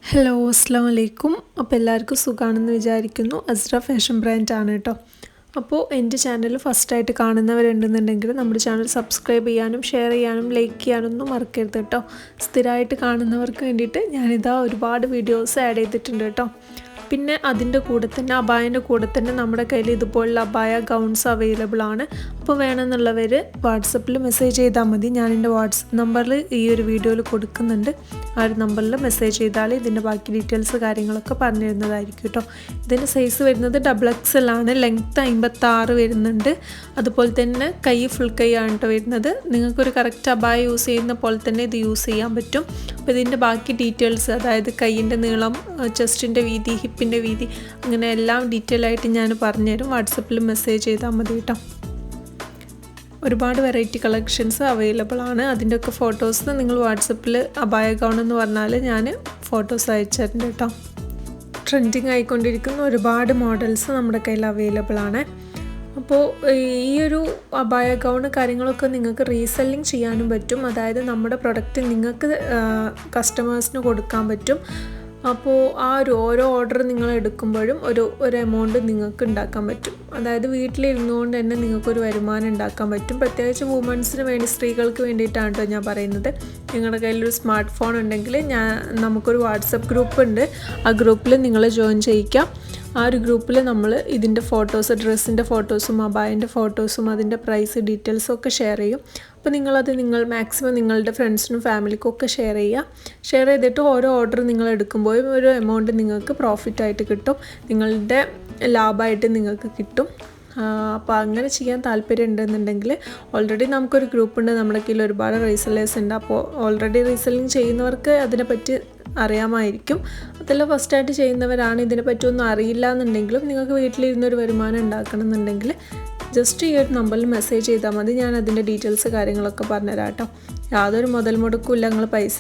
Hello അസ്സാം വലൈക്കും. അപ്പോൾ എല്ലാവർക്കും സുഖമാണെന്ന് വിചാരിക്കുന്നു. അസ്ര ഫാഷൻ ബ്രാൻഡാണ് കേട്ടോ. അപ്പോൾ എൻ്റെ ചാനൽ ഫസ്റ്റായിട്ട് കാണുന്നവരുണ്ടെന്നുണ്ടെങ്കിൽ നമ്മുടെ ചാനൽ സബ്സ്ക്രൈബ് ചെയ്യാനും ഷെയർ ചെയ്യാനും ലൈക്ക് ചെയ്യാനൊന്നും മറക്കരുത് കേട്ടോ. സ്ഥിരമായിട്ട് കാണുന്നവർക്ക് വേണ്ടിയിട്ട് ഞാനിതാ ഒരുപാട് വീഡിയോസ് ആഡ് ചെയ്തിട്ടുണ്ട് കേട്ടോ. പിന്നെ അതിൻ്റെ കൂടെ തന്നെ അബായൻ്റെ കൂടെ തന്നെ നമ്മുടെ കയ്യിൽ ഇതുപോലുള്ള അബായ ഗൗൺസ് അവൈലബിൾ ആണ്. അപ്പോൾ വേണമെന്നുള്ളവർ വാട്സപ്പിൽ മെസ്സേജ് ചെയ്താൽ മതി. ഞാൻ എൻ്റെ വാട്സപ്പ് നമ്പറിൽ ഈ ഒരു വീഡിയോയിൽ കൊടുക്കുന്നുണ്ട്. ആ ഒരു നമ്പറിൽ മെസ്സേജ് ചെയ്താൽ ഇതിൻ്റെ ബാക്കി ഡീറ്റെയിൽസ് കാര്യങ്ങളൊക്കെ പറഞ്ഞു തരുന്നതായിരിക്കും കേട്ടോ. ഇതിൻ്റെ സൈസ് വരുന്നത് XXL ആണ്. ലെങ്ത്ത് 56 വരുന്നുണ്ട്. അതുപോലെ തന്നെ കൈ ഫുൾ കൈ ആണ് കേട്ടോ വരുന്നത്. നിങ്ങൾക്കൊരു കറക്റ്റ് അബായ യൂസ് ചെയ്യുന്ന പോലെ തന്നെ ഇത് യൂസ് ചെയ്യാൻ പറ്റും. അപ്പോൾ ഇതിൻ്റെ ബാക്കി ഡീറ്റെയിൽസ്, അതായത് കൈയിൻ്റെ നീളം, ചെസ്റ്റിൻ്റെ വീതി, ഹിപ്പിൻ്റെ വീതി, അങ്ങനെ എല്ലാം ഡീറ്റെയിൽ ആയിട്ട് ഞാൻ പറഞ്ഞുതരും. വാട്സപ്പിൽ മെസ്സേജ് ചെയ്താൽ മതി കേട്ടോ. ഒരുപാട് വെറൈറ്റി കളക്ഷൻസ് അവൈലബിൾ ആണ്. അതിൻ്റെയൊക്കെ ഫോട്ടോസ് നിങ്ങൾ വാട്സപ്പിൽ അബായ ഗൗൺ എന്ന് പറഞ്ഞാൽ ഞാൻ ഫോട്ടോസ് അയച്ചു തരുന്നുണ്ട് കേട്ടോ. ട്രെൻഡിങ് ആയിക്കൊണ്ടിരിക്കുന്ന ഒരുപാട് മോഡൽസ് നമ്മുടെ കയ്യിൽ അവൈലബിൾ ആണ്. അപ്പോൾ ഈ ഒരു അബായ ഗൗൺ കാര്യങ്ങളൊക്കെ നിങ്ങൾക്ക് റീസെല്ലിങ് ചെയ്യാനും പറ്റും. അതായത് നമ്മുടെ പ്രൊഡക്റ്റ് നിങ്ങൾക്ക് കസ്റ്റമേഴ്സിന് കൊടുക്കാൻ പറ്റും. അപ്പോൾ ആ ഓരോ ഓർഡർ നിങ്ങൾ എടുക്കുമ്പോഴും ഒരു എമൗണ്ട് നിങ്ങൾക്ക് ഉണ്ടാക്കാൻ പറ്റും. അതായത് വീട്ടിലിരുന്നുകൊണ്ട് തന്നെ നിങ്ങൾക്കൊരു വരുമാനം ഉണ്ടാക്കാൻ പറ്റും. പ്രത്യേകിച്ച് വുമൻസിന് വേണ്ടി, സ്ത്രീകൾക്ക് വേണ്ടിയിട്ടാണ് കേട്ടോ ഞാൻ പറയുന്നത്. നിങ്ങളുടെ കയ്യിലൊരു സ്മാർട്ട് ഫോൺ ഉണ്ടെങ്കിൽ നമുക്കൊരു വാട്സപ്പ് ഗ്രൂപ്പ് ഉണ്ട്. ആ ഗ്രൂപ്പിൽ നിങ്ങൾ ജോയിൻ ചെയ്യിക്കാം. ആ ഒരു ഗ്രൂപ്പിൽ നമ്മൾ ഇതിൻ്റെ ഫോട്ടോസ്, ഡ്രസ്സിൻ്റെ ഫോട്ടോസും അബായൻ്റെ ഫോട്ടോസും അതിൻ്റെ പ്രൈസ് ഡീറ്റെയിൽസും ഒക്കെ ഷെയർ ചെയ്യും. അപ്പോൾ നിങ്ങളത് മാക്സിമം നിങ്ങളുടെ ഫ്രണ്ട്സിനും ഫാമിലിക്കും ഒക്കെ ഷെയർ ചെയ്യുക. ഷെയർ ചെയ്തിട്ട് ഓരോ ഓർഡർ നിങ്ങൾ എടുക്കുമ്പോഴും ഒരു എമൗണ്ട് നിങ്ങൾക്ക് പ്രോഫിറ്റായിട്ട് കിട്ടും, നിങ്ങളുടെ ലാഭമായിട്ട് നിങ്ങൾക്ക് കിട്ടും. അപ്പോൾ അങ്ങനെ ചെയ്യാൻ താല്പര്യം ഉണ്ടെന്നുണ്ടെങ്കിൽ ഓൾറെഡി നമുക്കൊരു ഗ്രൂപ്പുണ്ട്. നമ്മുടെ കയ്യിൽ ഒരുപാട് റീസെല്ലേഴ്സ് ഉണ്ട്. അപ്പോൾ ഓൾറെഡി റീസെല്ലിങ് ചെയ്യുന്നവർക്ക് അതിനെപ്പറ്റി അറിയാമായിരിക്കും. അതെല്ലാം ഫസ്റ്റായിട്ട് ചെയ്യുന്നവരാണ്, ഇതിനെപ്പറ്റി ഒന്നും അറിയില്ല എന്നുണ്ടെങ്കിലും നിങ്ങൾക്ക് വീട്ടിലിരുന്നൊരു വരുമാനം ഉണ്ടാക്കണം എന്നുണ്ടെങ്കിൽ ജസ്റ്റ് ഈ ഒരു നമ്പറിൽ മെസ്സേജ് ചെയ്താൽ മതി. ഞാൻ അതിൻ്റെ ഡീറ്റെയിൽസ് കാര്യങ്ങളൊക്കെ പറഞ്ഞുതരാം കേട്ടോ. യാതൊരു മുതൽ മുടക്കുമില്ല. നിങ്ങൾ പൈസ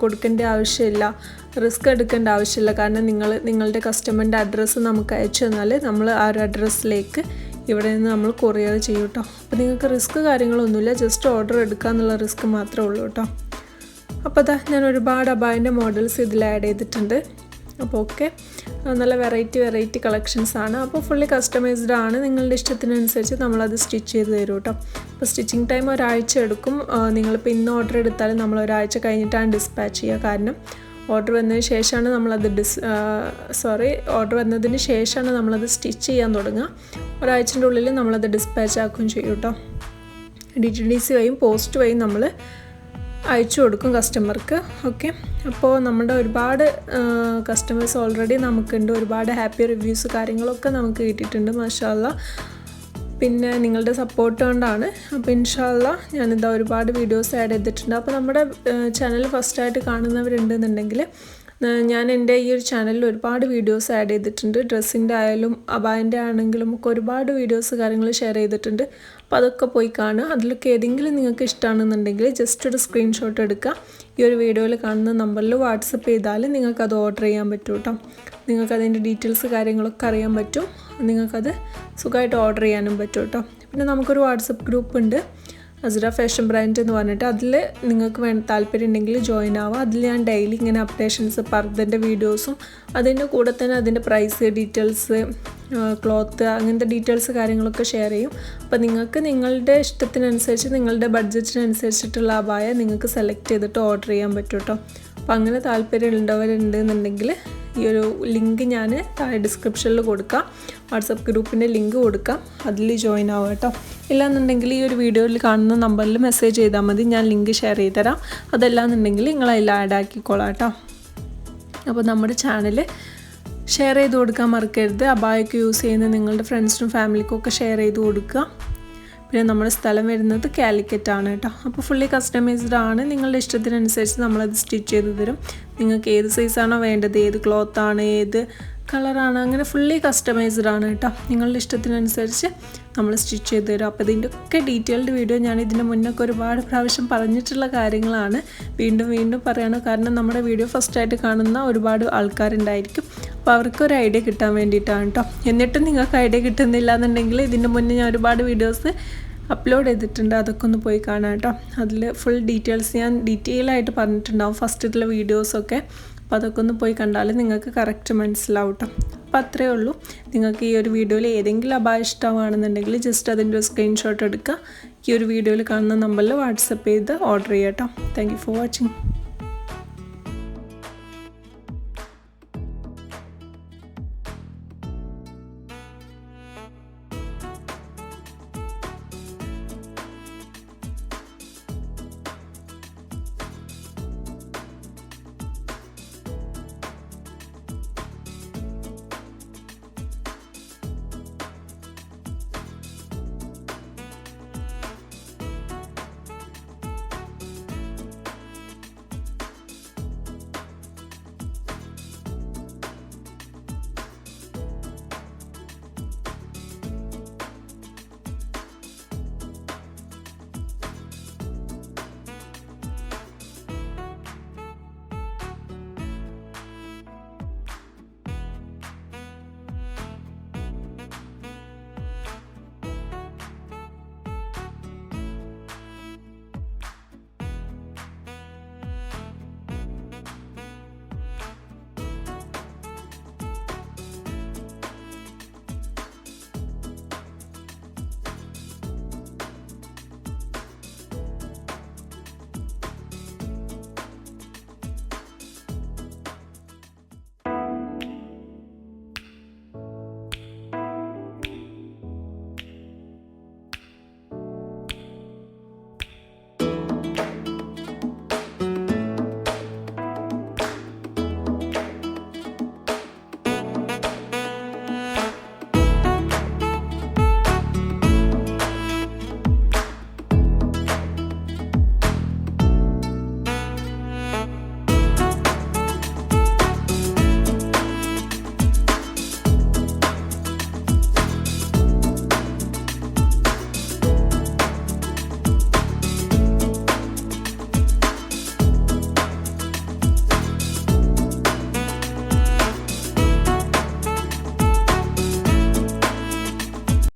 കൊടുക്കേണ്ട ആവശ്യമില്ല, റിസ്ക് എടുക്കേണ്ട ആവശ്യമില്ല. കാരണം നിങ്ങളുടെ കസ്റ്റമറിൻ്റെ അഡ്രസ്സ് നമുക്ക് അയച്ചു തന്നാൽ നമ്മൾ ആ ഒരു അഡ്രസ്സിലേക്ക് ഇവിടെ നിന്ന് നമ്മൾ കൊറിയർ ചെയ്യും കേട്ടോ. അപ്പോൾ നിങ്ങൾക്ക് റിസ്ക് കാര്യങ്ങളൊന്നുമില്ല, ജസ്റ്റ് ഓർഡർ എടുക്കുക എന്നുള്ള റിസ്ക് മാത്രമേ ഉള്ളൂ കേട്ടോ. അപ്പോൾ ഞാൻ ഒരുപാട് അബായൻ്റെ മോഡൽസ് ഇതിൽ ആഡ് ചെയ്തിട്ടുണ്ട്. അപ്പോൾ ഓക്കെ, നല്ല വെറൈറ്റി കളക്ഷൻസ് ആണ്. അപ്പോൾ ഫുള്ളി കസ്റ്റമൈസ്ഡ് ആണ്. നിങ്ങളുടെ ഇഷ്ടത്തിനനുസരിച്ച് നമ്മളത് സ്റ്റിച്ച് ചെയ്ത് തരും കേട്ടോ. അപ്പോൾ സ്റ്റിച്ചിങ് ടൈം ഒരാഴ്ച എടുക്കും. നിങ്ങളിപ്പോൾ ഇന്ന് ഓർഡർ എടുത്താലും നമ്മൾ ഒരാഴ്ച കഴിഞ്ഞിട്ടാണ് ഡിസ്പാച്ച് ചെയ്യുക. കാരണം ഓർഡർ വന്നതിന് ശേഷമാണ് നമ്മളത് സ്റ്റിച്ച് ചെയ്യാൻ തുടങ്ങുക. ഒരാഴ്ചൻ്റെ ഉള്ളിൽ നമ്മളത് ഡിസ്പാച്ച് ആക്കുകയും ചെയ്യും കേട്ടോ. DTDC വഴിയും പോസ്റ്റ് വഴിയും നമ്മൾ അയച്ചു കൊടുക്കും കസ്റ്റമർക്ക്. ഓക്കെ, അപ്പോൾ നമ്മുടെ ഒരുപാട് കസ്റ്റമേഴ്സ് ഓൾറെഡി നമുക്കുണ്ട്. ഒരുപാട് ഹാപ്പി റിവ്യൂസ് കാര്യങ്ങളൊക്കെ നമുക്ക് കിട്ടിയിട്ടുണ്ട്, മാഷാ അല്ലാ. പിന്നെ നിങ്ങളുടെ സപ്പോർട്ട് കൊണ്ടാണ്. അപ്പോൾ ഇൻഷാ അല്ലാ ഞാനിതാ ഒരുപാട് വീഡിയോസ് ആഡ് ചെയ്തിട്ടുണ്ട്. അപ്പോൾ നമ്മുടെ ചാനൽ ഫസ്റ്റായിട്ട് കാണുന്നവരുണ്ടെന്നുണ്ടെങ്കിൽ ഞാൻ എൻ്റെ ഈ ഒരു ചാനലിൽ ഒരുപാട് വീഡിയോസ് ആഡ് ചെയ്തിട്ടുണ്ട്. ഡ്രസ്സിൻ്റെ ആയാലും അബായൻ്റെ ആണെങ്കിലും ഒക്കെ ഒരുപാട് വീഡിയോസ് കാര്യങ്ങൾ ഷെയർ ചെയ്തിട്ടുണ്ട്. അപ്പോൾ അതൊക്കെ പോയി കാണുക. അതിലൊക്കെ ഏതെങ്കിലും നിങ്ങൾക്ക് ഇഷ്ടമാണെന്നുണ്ടെങ്കിൽ ജസ്റ്റ് ഒരു സ്ക്രീൻഷോട്ട് എടുക്കുക. ഈ ഒരു വീഡിയോയിൽ കാണുന്ന നമ്പറിൽ വാട്സപ്പ് ചെയ്താൽ നിങ്ങൾക്കത് ഓർഡർ ചെയ്യാൻ പറ്റും കേട്ടോ. നിങ്ങൾക്കതിൻ്റെ ഡീറ്റെയിൽസ് കാര്യങ്ങളൊക്കെ അറിയാൻ പറ്റും. നിങ്ങൾക്കത് സുഖമായിട്ട് ഓർഡർ ചെയ്യാനും പറ്റും കേട്ടോ. പിന്നെ നമുക്കൊരു വാട്സപ്പ് ഗ്രൂപ്പ് ഉണ്ട്, അസ്ര ഫാഷൻ ബ്രാൻഡ് എന്ന് പറഞ്ഞിട്ട്. അതിൽ നിങ്ങൾക്ക് താല്പര്യം ഉണ്ടെങ്കിൽ ജോയിൻ ആവുക. അതിൽ ഞാൻ ഡെയിലി ഇങ്ങനെ അപ്ഡേഷൻസ്, പർദ്ദൻ്റെ വീഡിയോസും അതിൻ്റെ കൂടെ തന്നെ അതിൻ്റെ പ്രൈസ് ഡീറ്റെയിൽസ്, ക്ലോത്ത്, അങ്ങനത്തെ ഡീറ്റെയിൽസ് കാര്യങ്ങളൊക്കെ ഷെയർ ചെയ്യും. അപ്പോൾ നിങ്ങൾക്ക് നിങ്ങളുടെ ഇഷ്ടത്തിനനുസരിച്ച്, നിങ്ങളുടെ ബഡ്ജറ്റിനനുസരിച്ചിട്ടുള്ള അബായ നിങ്ങൾക്ക് സെലക്ട് ചെയ്തിട്ട് ഓർഡർ ചെയ്യാൻ പറ്റും കേട്ടോ. അപ്പോൾ അങ്ങനെ താല്പര്യമുള്ളവരുണ്ടെന്നുണ്ടെങ്കിൽ ഈ ഒരു ലിങ്ക് ഞാൻ താഴെ ഡിസ്ക്രിപ്ഷനിൽ കൊടുക്കാം. വാട്സപ്പ് ഗ്രൂപ്പിൻ്റെ ലിങ്ക് കൊടുക്കാം, അതിൽ ജോയിൻ ആവുക കേട്ടോ. ഇല്ലാന്നുണ്ടെങ്കിൽ ഈ ഒരു വീഡിയോയിൽ കാണുന്ന നമ്പറിൽ മെസ്സേജ് ചെയ്താൽ മതി, ഞാൻ ലിങ്ക് ഷെയർ ചെയ്ത് തരാം. അതല്ലാന്നുണ്ടെങ്കിൽ നിങ്ങൾ അതിൽ ആഡ് ആക്കിക്കോളാം കേട്ടോ. അപ്പോൾ നമ്മുടെ ചാനൽ ഷെയർ ചെയ്ത് കൊടുക്കാൻ മറക്കരുത്. അബായൊക്കെ യൂസ് ചെയ്യുന്ന നിങ്ങളുടെ ഫ്രണ്ട്സിനും ഫാമിലിക്കും ഒക്കെ ഷെയർ ചെയ്ത് കൊടുക്കുക. പിന്നെ നമ്മുടെ സ്ഥലം വരുന്നത് കാലിക്കറ്റ് ആണ് കേട്ടോ. അപ്പോൾ ഫുള്ളി കസ്റ്റമൈസ്ഡ് ആണ്. നിങ്ങളുടെ ഇഷ്ടത്തിനനുസരിച്ച് നമ്മളത് സ്റ്റിച്ച് ചെയ്ത് തരും. നിങ്ങൾക്ക് ഏത് സൈസാണോ വേണ്ടത്, ഏത് ക്ലോത്താണ്, ഏത് കളറാണ്, അങ്ങനെ ഫുള്ളി കസ്റ്റമൈസ്ഡ് ആണ് കേട്ടോ. നിങ്ങളുടെ ഇഷ്ടത്തിനനുസരിച്ച് നമ്മൾ സ്റ്റിച്ച് ചെയ്ത് തരും. അപ്പോൾ ഇതിൻ്റെ ഒക്കെ ഡീറ്റെയിൽഡ് വീഡിയോ ഞാൻ ഇതിന് മുന്നൊക്കെ ഒരുപാട് പ്രാവശ്യം പറഞ്ഞിട്ടുള്ള കാര്യങ്ങളാണ്. വീണ്ടും പറയണം. കാരണം നമ്മുടെ വീഡിയോ ഫസ്റ്റായിട്ട് കാണുന്ന ഒരുപാട് ആൾക്കാരുണ്ടായിരിക്കും. അപ്പോൾ അവർക്കൊരു ഐഡിയ കിട്ടാൻ വേണ്ടിയിട്ടാണ് കേട്ടോ. എന്നിട്ടും നിങ്ങൾക്ക് ഐഡിയ കിട്ടുന്നില്ല എന്നുണ്ടെങ്കിൽ ഇതിൻ്റെ മുന്നേ ഞാൻ ഒരുപാട് വീഡിയോസ് അപ്ലോഡ് ചെയ്തിട്ടുണ്ട്, അതൊക്കെ ഒന്ന് പോയി കാണാം കേട്ടോ. അതിൽ ഫുൾ ഡീറ്റെയിൽസ് ഞാൻ ഡീറ്റെയിൽ ആയിട്ട് പറഞ്ഞിട്ടുണ്ടാവും ഫസ്റ്റിലുള്ള വീഡിയോസൊക്കെ. അപ്പോൾ അതൊക്കെ ഒന്ന് പോയി കണ്ടാൽ നിങ്ങൾക്ക് കറക്റ്റ് മനസ്സിലാവും കേട്ടോ. അപ്പോൾ അത്രയേ ഉള്ളൂ. നിങ്ങൾക്ക് ഈ ഒരു വീഡിയോയിൽ ഏതെങ്കിലും അബായ ഇഷ്ടമാണെന്നുണ്ടെങ്കിൽ ജസ്റ്റ് അതിൻ്റെ ഒരു സ്ക്രീൻഷോട്ട് എടുക്കുക, ഈ ഒരു വീഡിയോയിൽ കാണുന്ന നമ്പറിൽ വാട്സപ്പ് ചെയ്ത് ഓർഡർ ചെയ്യാം കേട്ടോ. Thank you for watching.